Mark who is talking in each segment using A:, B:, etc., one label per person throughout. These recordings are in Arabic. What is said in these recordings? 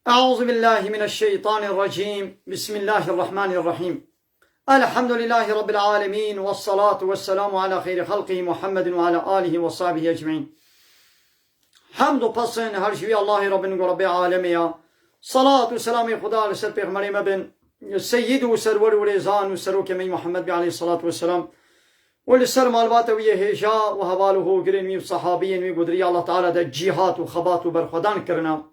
A: أعوذ بالله من الشيطان الرجيم. بسم الله الرحمن الرحيم. الحمد لله رب العالمين، والصلاة والسلام على خير خلقه محمد وعلى آله وصحبه أجمعين. حمد و پسند هر شوی الله رب العالمین. صلاة و سلام خدا لسر پیغمبر مبن سید و سرور و ریزان و سروک می محمد علیه الصلاة والسلام و لسر معلومات و هجا و حواله گرین می صحابین می گدری الله تعالی ده جهات و خبات و برخدان کرنا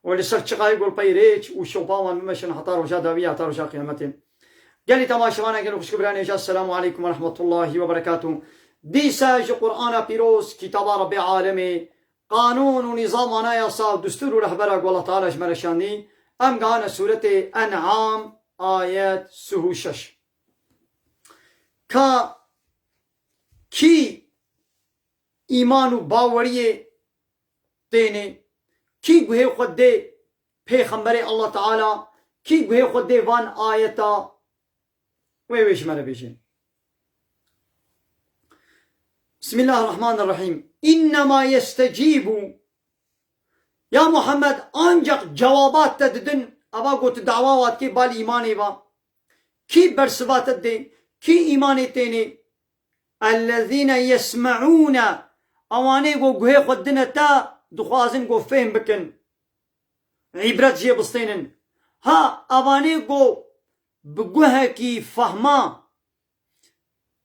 A: و لسر چقای گل پیریچ و شوپاوان ممشن حتی رجا داوی حتی رجا قیامتین. گلی تماشاوانا گلو خوش کبران اجاز. السلام علیکم و رحمت الله و برکاته. دیسا جو قرآن پیروز کتاب رب العالمین قانون و نظام آنایاسا دستور و رهبره و الله تعالی جمرشانی ام گانا سورت انعام آیت 36 که کی ایمان و باوری تینه کی گوه خود ده پیغمبر الله تعالی کی گوه خود ده وان آیتا ویش مره بیشین. بسم الله الرحمن الرحیم. İnnemâ yestecîbû. Ya Muhammed ancak cevabat dedin. Ava gotu davavat ki bal iman eva. Ki bersivat edde. Ki iman ettiğini. Ellezîne yesma'ûne. Avane go guhe khuddine ta dukhazin go fehm bikin. İbret jê bistênin. Ha avane go bi guhekî fahma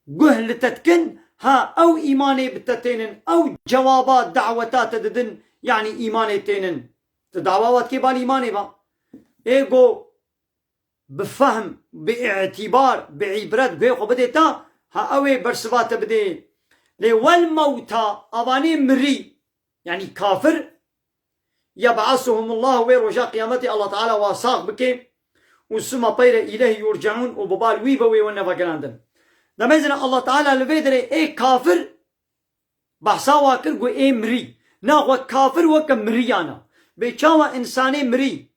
A: guh li tetkin. ها او ايماني بتتينن او جوابات دعوتات تدن يعني ايماني تينن دعوات كي بال ايماني با ايغو بفهم باعتبار بعبرت بيخو بديتا ها اوي برسبات بدي لي والموتى اواني مري يعني كافر يبعثهم الله ويرجع قيامتي الله تعالى واساق بكي وسما بير اليه يرجعون وببال ويبوي ونفقراندن. نمازنا الله تعالى لفيدري اي كافر بحثا واكر قو اي مري ناغو كافر وكا مريانا بيچاوا انساني مري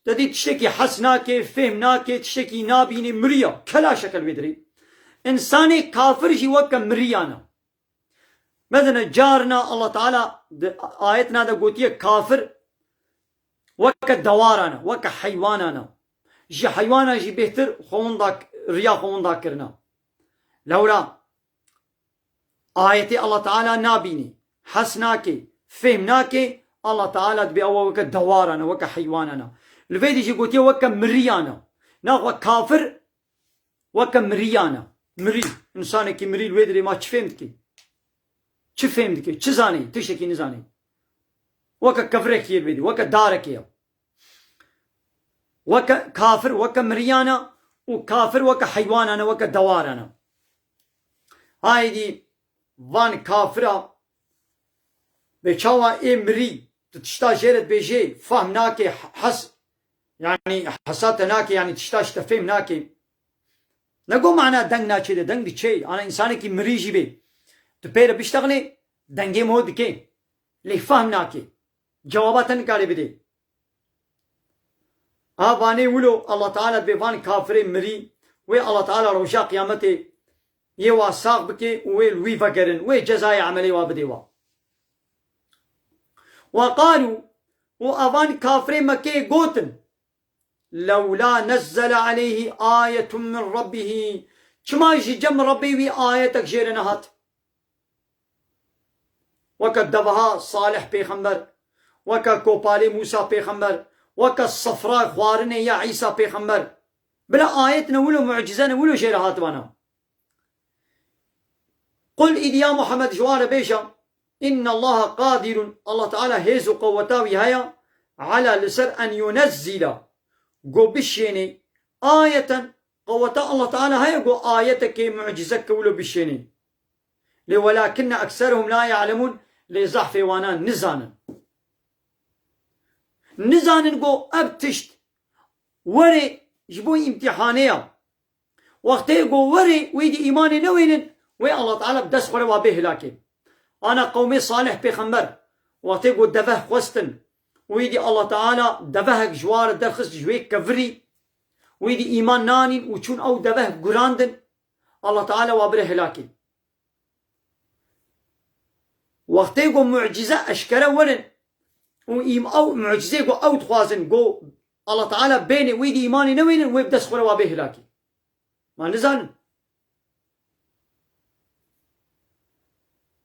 A: تدي تشتكي حسناكي فهمناكي تشتكي نابيني مريا كلا شكل فيدري انساني كافر جي وكا مريانا. مثلا جارنا الله تعالى آيتنا دا قوتيه كافر وكا دوارانا وكا حيوانانا جي حيوانا جي بهتر خونداك ريا خونداك كرنا لولا آيتي الله تعالى نابيني حسناكي فهمناكي الله تعالى تبي وكا دوارنا وكا حيواننا الفيدي جي قوتي وكا مريانا ناغوا كافر وكا مريانا مري انساني كي مري الويدري ما تفهمتكي تفهمتكي تشزاني تشكي نزاني وكا كفركي الفيدي وكا داركي وكا كافر وكا مريانا وكافر وكا حيواننا وكا دوارنا. هايدي وان كافرة بچاوا امري تشتا جيرت بيجي فهمناكي حس يعني حساتناكي يعني تشتا فهمناكي نقول معنا دنگ ناچه ده دنگ دي چه انا انساني كي مريجي بي تبير بيشتغلي دنگي مود كي لي فهمناكي جوابات نكاري بدي واني ولو الله تعالى بيفان كافرين مري وي الله تعالى روشا قيامتي يوا ساق بكي وي الوي فكرن وي جزاي عملي وابديوا. وقالوا وأفان كافرين مكي قوتن لولا نزل عليه آية من ربه شما يجي جم ربي وي آيتك جيرنهات وكدبها صالح بيخمبر وكا كوبالي موسى بيخمبر وكا الصفراء خوارني يا عيسى بيخمبر بلا آيتنا ولو معجزة ولو جيرهات وانا. قل إذ يا محمد جوار بيشا إن الله قادر الله تعالى هيزو قوتاوي هيا على لسر أن ينزل قو بشيني آية قوتا الله تعالى هيا قو آيتك معجزك ولو بشيني ولكن أكثرهم لا يعلمون لزحف وانا نزانا قو أبتشت وري جبو امتحانيا وقتي قو وري ويدي إيماني نوين وي الله تعالى بدس خوري وابيه لكن أنا قومي صالح بيخمبر وقتي قو دفه خوستن ويدي الله تعالى دفهك جوار دفخس جويك كفري ويدي إيمان نانين وچون أو دفه قراندن الله تعالى وابره لكن وقتي قو معجزة أشكرا ورن او معجزه جو او تخوازن جو الله تعالى بين ويدي ايماني نوين ويبدس خلوا به هلاكي ما نزان.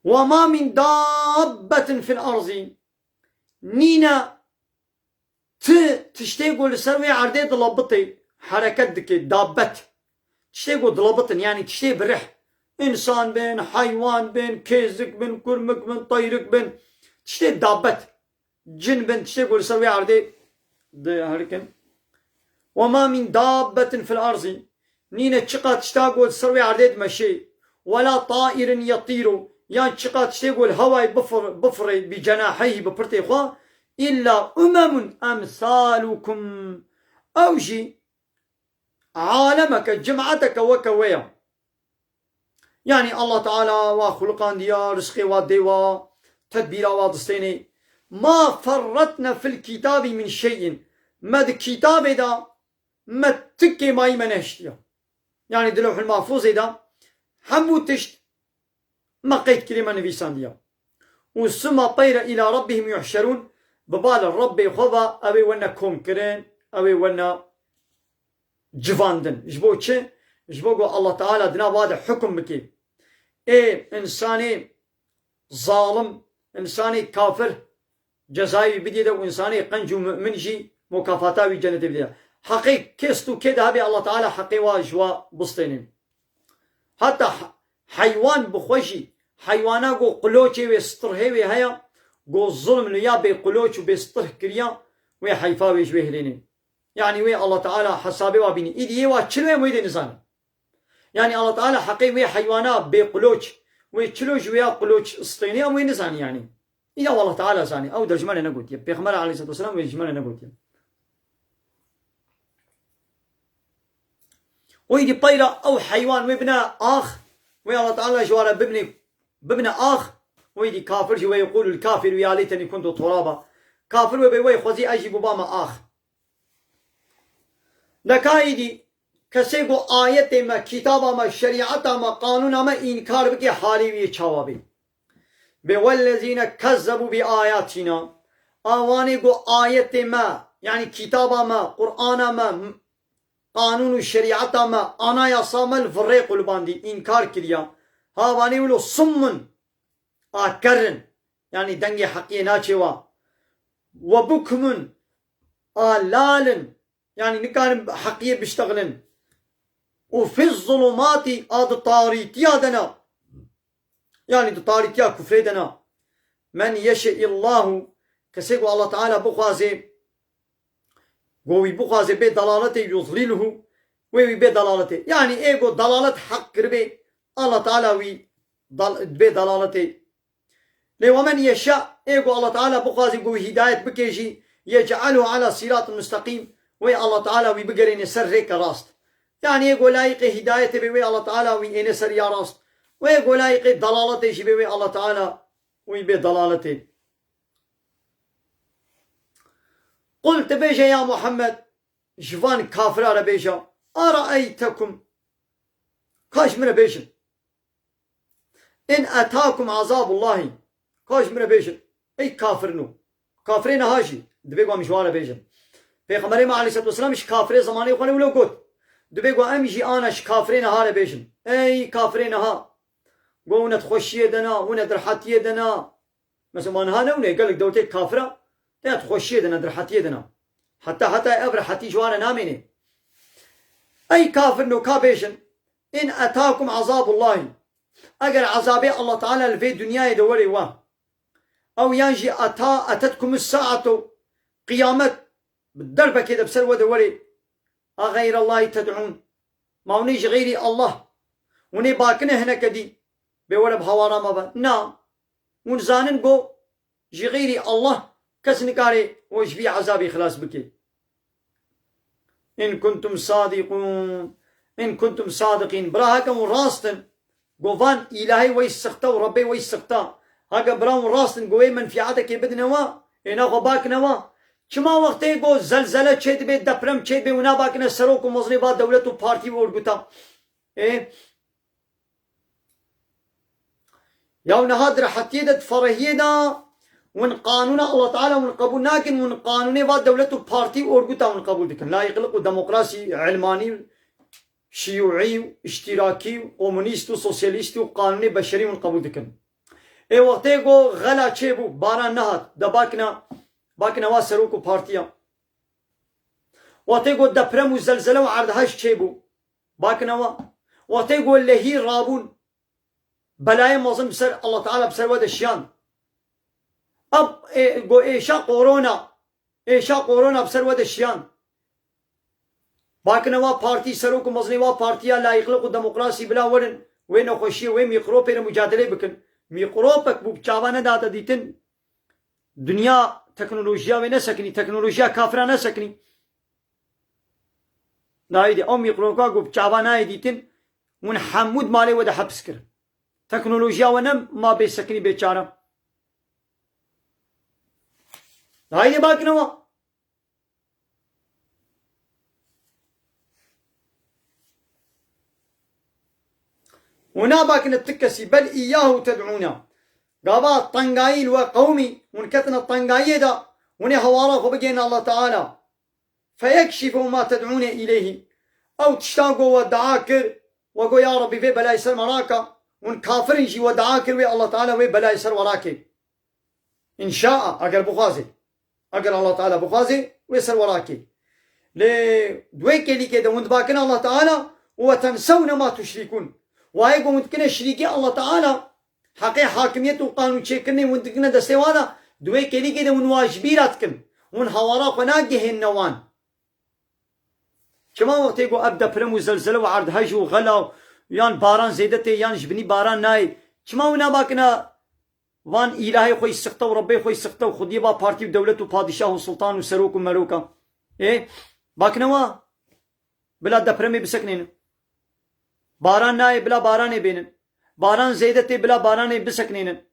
A: وما من دابة في الأرض نينا تشتيقوا لسروي عردي ضلبطي حركات دكي دابت تشتيقوا ضلبطن يعني تشتي برح إنسان بين حيوان بين كيزك بين كرمك بين طيرك بين تشتي دابت جن بين تشتيقوا لسروي عردي هركن. وما من دابة في الأرض نينا تشقى تشتاقوا لسروي عردي مشي ولا طائر يطير يعني تشقى تشتيقوا الهواء بفري بجناحيه ببرتي خوا إلا أمم أمثالكم أوجي عالمك جمعتك وكويا يعني الله تعالى وخلقان ديا رزقي وديوا تدبيرا ودستيني ما فرطنا في الكتاب من شيء مد كتاب دا ما تكي ما يمنهشتيا يعني دلوح المحفوظ دا همو تشت ما قيد كلمة نبيسان ديا وسما طير إلى ربهم يحشرون ببال الرب خذا أبي ونا كونكرين أبي ونا جفاندن جبو چه جبو الله تعالى دنا واضح حكم بكي إنساني ظالم إنساني كافر جزائي بديده وإنساني قنج مؤمن جي مكافاتاوي جنة بديده حقيق كيستو كده هبي الله تعالى حقي واجوا بسطينين حتى حيوان بخوشي حيوانا قو قلوشي ويسترهي هيا قو الظلم ليا بقلوش وبيستره كريا وي حيفاوي جوه لينين يعني وي الله تعالى حسابي وابيني إيدي يوا تشلوه مويدي نزاني يعني الله تعالى حقي وي حيوانا بقلوش وي تشلوش ويا قلوش اسطيني وي نزاني يعني إيا والله تعالى زاني أو درجماني نقول يا بيغمرة عليه الصلاة والسلام ويجماني نقول يا ويدي طيرة أو حيوان وابن آخ ويا الله تعالى جوارا بابن آخ ويدي كافر جو يقول الكافر يا ليتني كنت ترابا كافر وبي خوزي أجي بابا آخ لكايدي كسيقو آية ما كتاب ما شريعة ما قانون ما إنكار بكي حالي ويشاوابي والذين كذبوا بآياتنا آواني قو آية ما يعني كتاب ما قرآن ما قانون الشريعة ما أنا يصام الفريق الباندي إنكار كريا هاواني ولو صمن آكرن يعني دنجي حقية ناچوا وبكمن آلالن يعني نكان حقية بيشتغلن وفي الظلمات آد طاريتيا دنا يعني طاريتيا كفر دنا من يشاء الله كسيقو الله تعالى بخوازي قوي بخوازي بي دلالته يضلله وي بي دلالته يعني ايقو دلالة حق ربي الله تعالى وي بي دلالته ومن يشاء ايقو الله تعالى بخوازي قوي هداية بكيجي يجعله على صراط مستقيم وي الله تعالى وي بقرين سرك راست يعني يقول لايق هدايته بوي الله تعالى وي إن سر يا راست ويقول لايق ضلالته شي بوي الله تعالى وي بضلالته. قلت بيجا يا محمد جفان كافر بيجا أرأيتكم كاش من بيجا إن أتاكم عذاب الله كاش من بيجا أي كافر نو كافرين هاجي دبيقوا مشوار بيجا پیغمبر ما علیه الصلاة والسلام اش کافر زمانه خونه ولو گفت دبیگو امجی آنش کافرین ها بیشن ای کافرین ها گونت خوشیه دنا ونت راحتیه دنا مثلا من ها نونه قال لك دوتي كافره لا تخشيه دنا درحتيه دنا حتى ابرحتي جوانا ناميني اي كافر نو كابيشن ان اتاكم عذاب الله اگر عذاب الله تعالى في الدنيا يدوري وا او ينجي اتتكم الساعه قيامت بالدربة كده بسر ودوري أغير الله تدعون ما ونيش غيري الله وني باكنه هنا كدي بولا بهوارا ما با نا ونزانن قو جي غيري الله كسنكاري وش بي عذابي خلاص بكي إن كنتم صادقين براهكم راستن قوفان إلهي ويسختا وربي ويسختا هكا براون راستن قوي منفعاتك بدنوا إنا غباك نوا چما وقتی گو زلزله چید به دپرم چید به اونا باکنه سروک و مزنی با دولت و پارتی و ارگوتا یا نهاد راحتیه دت فرهیه دا ون قانون الله تعالى ون قبول ناكن ون قانون با دولة بارتي وأرجوتا ون قبول دكن لا يقلق ديمقراطي علماني شيوعي اشتراكي كومونيست وسوسياليست وقانوني بشري ون قبول دكن اي وقتی گو غلا چه بو باران نهات دا باكنا وا سروك بارتيا وقتی گو دپرم و زلزله و عردهاش چه بو باكنا وا وقتی گو لهي رابون بلاي مظلم بسر الله تعالى بسر ود الشيان اب گو ايشا قورونا بسر ود الشيان باكنا وا بارتي سروك مظلم وا بارتيا لا يخلق ديمقراطي بلا ورن وين خوشي وين ميقروب مجادله بكن ميقروبك بو بچاوانه داتا ديتن دنيا تكنولوجيا وين سكني تكنولوجيا كافرانه سكني نايدي او ميقروبك بو بچاوانه ديتن ون حمود مالي ودا حبس كر تكنولوجيا ونم ما بيسكني بيچاره نايدي باكنوا ونا باكن التكسي بل إياه تدعونا قابات طنقايل وقومي ونكتنا الطنقاية دا وني هوارا خبقين الله تعالى فيكشف ما تدعون إليه أو تشتاقوا ودعاكر وقو يا ربي في بلا يسر مراكا ونكافرين شي ودعاكر وي الله تعالى وي بلا يسر وراكي إن شاء أقل بخازي أقل الله تعالى بخازي ويسر وراكي دويكي لي كده وندباكن الله تعالى وتنسون ما تشركون وهاي قوم تكنا شريكي الله تعالى حقي حاكمية وقانون شكرني وندكنا دستوانا دوي كلي كده ونواجبيرات كن ون هوارا قناقه النوان كما وقت يقول أبدا برمو زلزلة وعرض هج وغلا يان باران زيدته يان جبني باران ناي كما ونا باكنا وان إلهي خوي سقطه وربي خوي سقطه وخدي با بارتي ودولة وبادشاه وسلطان وسروك وملوكا إيه باكنا وا بلا دبرمي بسكنين باران ناي بلا باران بينن باران زيدتي بلا باران بسكنين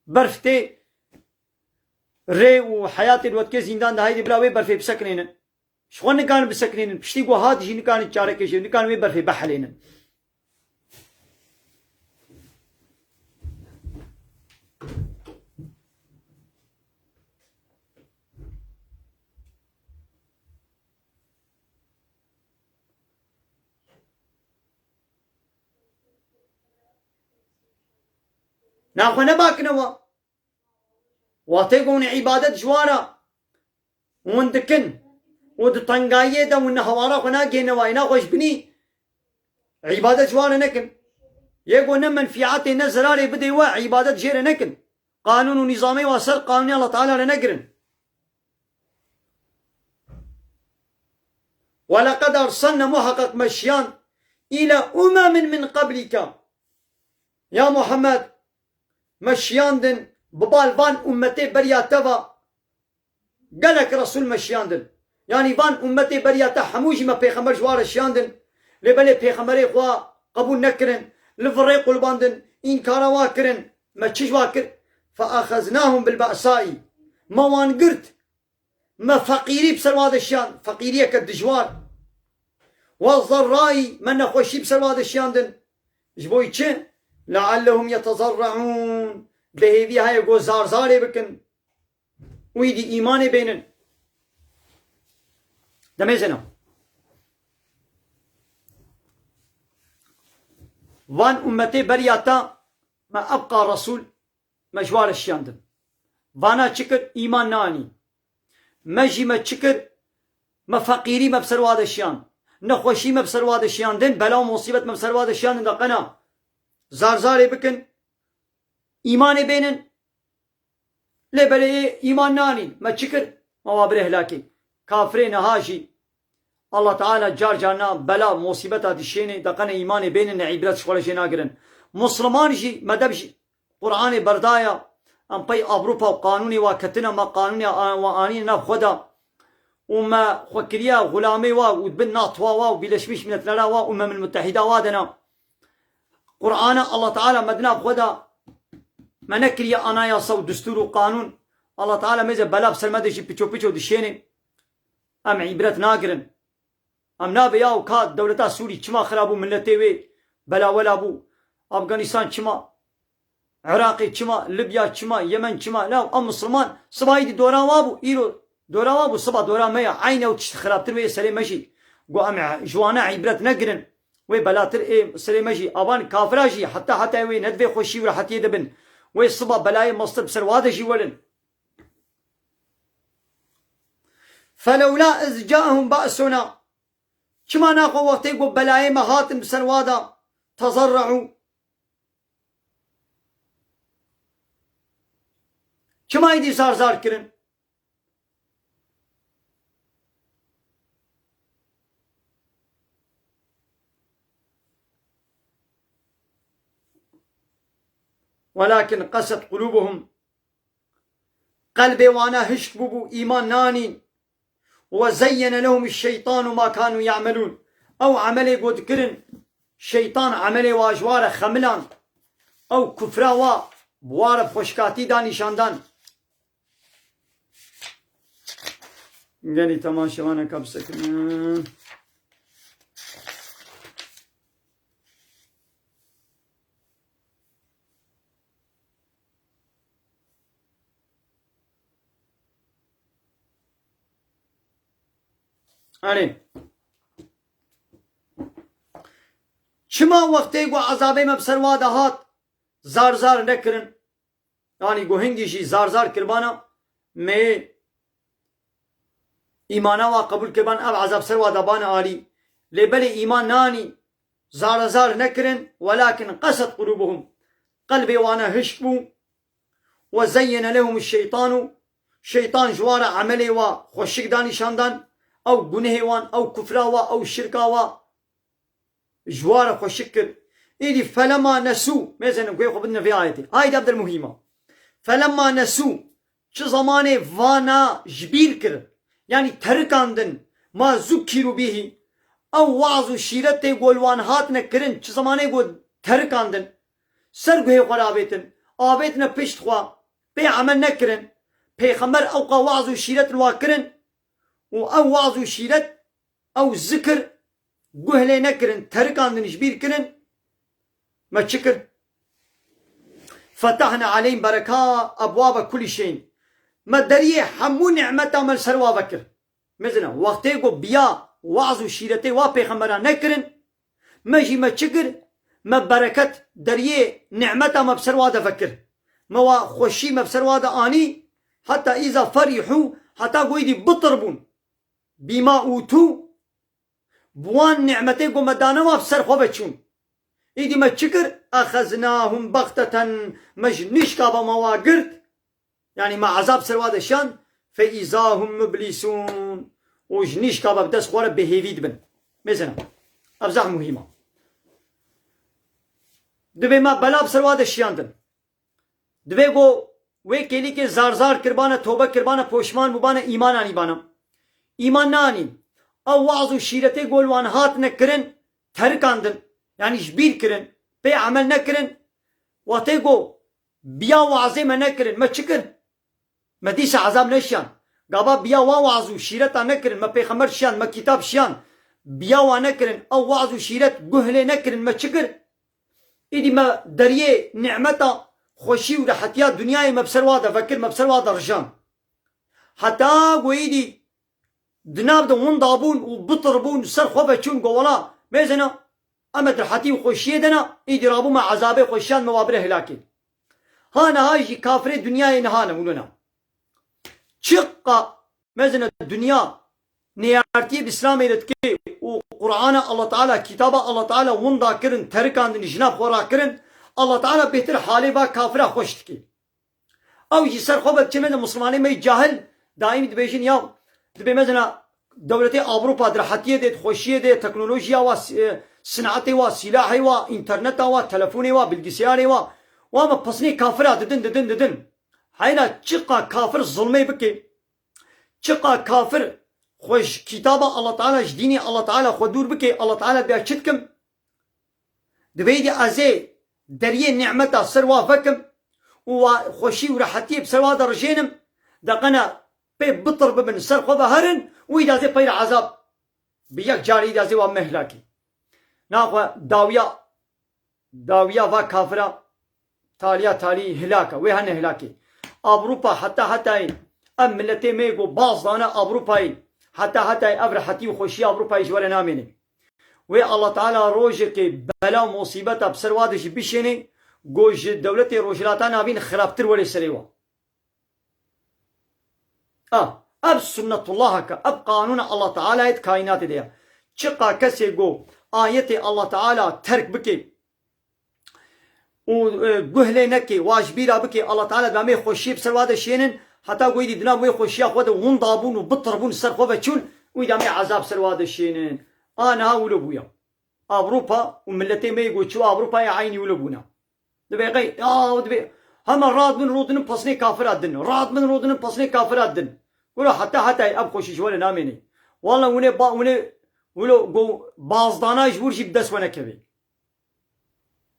A: برفتي ري وحياتي الوقت زندان ده هاي بلا وي برفي بسكنين شو نكان بسكنين بشتي قو هاد جي نكان تشارك شي نكان وي برفي بحلين ناخو نباكنوا واتيقون عبادة جوارا وندكن ود طنقاية دا ون هوارا خنا جينوا اينا خوش بني عبادة جوارا نكن يقول نمن فيعاتي نزراري بدي وا عبادة جير نكن قانون ونظامي وصل قانون الله تعالى لنقرن ولقد أرسلنا محقق مشيان إلى من قبلك يا محمد مشياندن ببال فان أمتي برياتوا قالك رسول مشياندن يعني فان أمتي برياتا حموجي ما بيخمر جوار شياندن لبالي بيخمري خوا قبول نكرن لفري قلباندن إنكارا واكرن ما تشيش واكر فأخذناهم بالبأساء ما وان قرت ما فقيري بسر هذا الشيان فقيرية كالدجوار والضرائي من نخوشي بسر هذا الشياندن جبوي تشي لعلهم يتضرعون بهذي هاي يقول زارزاري بكن ويدي إيماني بينن دميزنا وان أمتي برياتا ما أبقى رسول مجوار الشياندن وانا تشكر إيمان ناني مجي ما تشكر ما فقيري ما بسر هذا الشيان نخوشي ما بسر هذا الشياندن بلا مصيبة ما بسر هذا الشياندن دقنا زارزاري بكن إيمان بينن لبلي إيمان ناني ما تشكر ما وابره هلاكي كافرين هاجي الله تعالى جار جانا بلا مصيبة دشيني دقنا إيمان بينن عبرت شغل جينا قرن مسلمان جي مدبجي قرآن بردايا ام بي أوروبا وقانوني وكتنا ما قانوني واني ناب خدا وما خوكريا غلامي ودبن ناطوا وبلشمش من الثلاثة وأمم المتحدة وادنا قرآن الله تعالى مدنا بخدا ما نكريا أنا يا صو دستور وقانون الله تعالى ميزة بلا بسلمة شي بيچو دشيني ام عبرت ناقرن ام نابيا وكاد دولتا سوري چما خرابو ملتي وي بلا ولا بو افغانستان چما عراقي چما ليبيا چما يمن چما لا ام مسلمان صبايد دورا وابو ايرو دورا وابو صبا دورا ميا عينه وتشت خرابتر وي سلي ماشي قو ام جوانا عبرت نقرن وي بلاتر اي سلي ماشي ابان كافراجي حتى وي ندبي خوشي ولا حتى يدبن وي صبا بلاي مصر بسر واده جي ولن فلولا اذ جاءهم بأسنا كما ناقو وقت يقول بلاي مهاتم بسر واده تضرعوا كما يدي زار كرن ولكن قست قلوبهم قلبي وانا هشت ببو ايمان نانين وزين لهم الشيطان ما كانوا يعملون او عملي قد كرن شيطان عملي واجوار خملان او كفرا وا بوار خوشكاتي داني شاندان يعني تماشا وانا كبسكن آره چما وقتی گو عذابه مبسر واده هات زار نکرن yani گو هنگی جی زار کربانا می ایمانا و قبول کربان اب عذاب سر واده بان آلی لبل ایمان نانی زار نکرن ولكن قست قلوبهم قلبي وانا هشبو وزين لهم الشيطان شيطان جوار عملي و خوشك داني شاندان او گناه وان او كفرا و او شركا و جوار خوشكر ايدي فلما نسو مثلا نقول بدنا في آيتي هاي دابد المهمة فلما نسو چه زمانه وانا جبير كر يعني تركاندن ما ذكروا به او وعظ و شيرت قولوان هات نكرن چه زمانه قول تركاندن سرگوه قرابتن آبتنا پشت خوا بي عمل نكرن پیغمبر اوقا وعظ و شيرت الواكرن و او وعظ و شيرت او ذكر قهلي نكرن تركاندن جبير كرن ما تشكر فتحنا عليهم بركات ابواب كل شيء ما دريه حمو نعمته من سروا بكر مثلا وقتي قو بيا وعظ و شيرتي وا پیغمبران نكرن مجي ما تشكر ما بركت دريه نعمته ما بسروا فكر ما خوشي ما بسروا اني حتى اذا فرحوا حتى قويدي بطربون بما اوتو بوان نعمتي قو مدانا ما بسر خو بچون ايدي ما تشكر اخذناهم بغتة مجنش كابا مواقرت يعني مع عذاب سرواد الشان فإذا هم مبلسون وجنش كابا بدس خوار بهيفيد بن مثلا ابزاح مهمة دبي ما بلا بسرواد الشان دن دبي قو وي كيلي كي زار كربانا توبة كربانا پوشمان مبانا ايمان آني بانا ايمان ناني او وعظ و شيرتي قولوان هات نكرن تركاندن يعني جبير كرن بي عمل نكرن واتيقو بيا وعظي ما نكرن ما تشكر ما ديش عذاب نشان قابا بيا وعظ و شيرتا نكرن ما بيخمر شان ما كتاب شان بيا ونكرن او وعظ و شيرت قهلي نكرن ما تشكر ايدي ما دريه نعمتا خوشي و رحتيا دنياي ما بسر وادا فكر ما بسر وادا رجان حتى قويدي دناب ده ون دابون و بطربون سر خوبه چون قولا ميزنا اما درحتي و خوشيه دنا ايدي رابو ما عذابه خوشان موابره هلاكي هانا هاي كافر دنيا نهانا ولنا شقة ميزنا الدنيا نيارتي بإسلام إلتكي وقرآن الله تعالى كتاب الله تعالى ون دا كرن تركان دن جناب خورا كرن الله تعالى بهتر حالي با كافره خوشتكي او يجي سر خوبه چمه مسلماني مي جاهل دائم دبيشن يا دبي مثلا دولتي اوروبا درحتيه دي خوشيه دي تكنولوجيا و صناعتي و سلاحي و انترنت و تلفوني و بالجسياري و وما بصني كافرة ددن هينا تشقى كافر ظلمي بكي تشقى كافر خوش كتابة الله تعالى جديني الله تعالى خدور بكي الله تعالى بيشتكم دبيدي ازي دريه نعمته سروا فكم وخوشي ورحتيه بسروا درجينم دقنا بي بطر ببن سر خوبه هرن ويدا زي بير عذاب بيك جاري دا زي ومهلاكي ناخوا داويا و كافرة تاليا تالي هلاكا وهن هلاكي أوروبا حتى أم ملتي ميغو باز دانا أوروباي حتى أفرحتي وخوشي أوروباي جوال ناميني وي الله تعالى روجك بلا مصيبة بسروادش بشيني گوش دولت روجلاتان نابين خرابتر ولي سريوا اب سنة الله اب قانون الله تعالى ات كائنات ديا چقا كسي گو آيت الله تعالى ترك بكي و گهله نكي واجبيرا بكي الله تعالى دامي خوشي بسرواد شينن حتى قويدي دنا وي خوشي اخوات ون ضابون وبطربون سرخوبه چون ويدامي عذاب سرواد شينن انا ولبويا اوروبا وملتي ما يقول شو اوروبا يا عيني ولبونا دبي غي دبي هم راد من رودن بسني كافر الدن راد من رودن بسني كافر الدن ولا حتى اب خوشي ولا نامني والله ولو جو بازدانا جبور جيب دس وانا كبي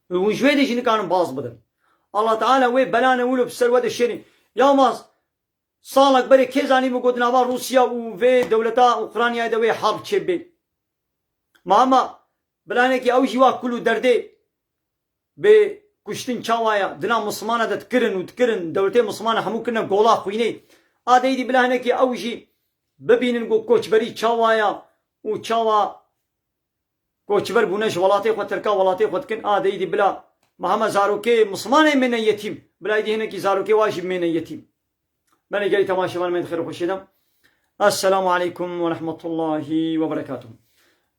A: وجوي دي كانوا باز بدل الله تعالى وي بلانا ولو بسرواد الشيني يا ماس صالك بري كيزاني مقودنا با روسيا وفي دولتا اوكرانيا دوي حرب تشبي ماما بلانك او جوا كله دردي ب كشتين چاوايا دنا مسلمانه دتكرن وتكرن دولتي مسلمانه همو كنا غولا خويني ادي بلانك او جي ببينن جو كوچبري چاوايا و چاوا كوچبر بونش ولاتي خو تركا ولاتي خو تكن ادي بلا محمد زاروكي مسلمانه من يتيم بلا دي هنا كي زاروكي واجب من يتيم من جاي تماشى من خير خوشيدا السلام عليكم ورحمه الله وبركاته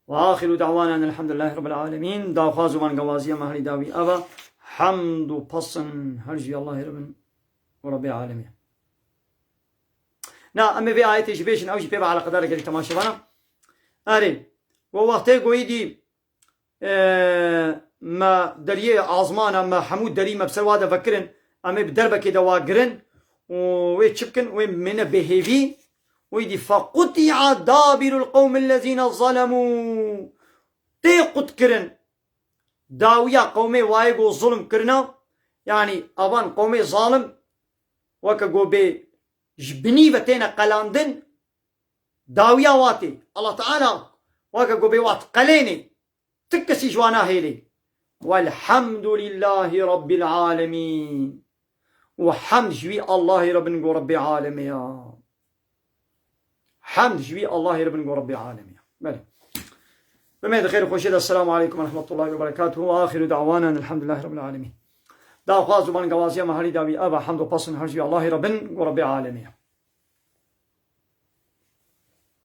A: وآخر دعوانا أن الحمد لله رب العالمين دا خازو من قوازية مهلي داوي أبا حمد وبصن هرجي الله رب العالمين نا أمي في آية جبيشن أوجي بيبا على قدر قريب تماشي بانا أري ووقتي قويدي ما دريه عظمانا ما حمود دري ما بسرواده فكرن أمي بدربة كده واقرن ويتشبكن ومن بهيفي ويدي فقطع دابر القوم الذين ظلموا تيقت كرن داويا قومي وايقو ظلم كرنا يعني أبان قومي ظالم وكا بي جبني بتينا قلاندن داويا واتي الله تعالى وكا بي وات قليني تكسي جوانا هيلي والحمد لله رب العالمين وحمد جوي الله رب العالمين حمد جوي الله رب العالمين بله بمهد خير خوشيدا السلام عليكم ورحمة الله وبركاته وآخر دعوانا الحمد لله رب العالمين دا خواز بان قوازيا مهاري داوي أبا حمد وبصن هرجي الله رب العالمين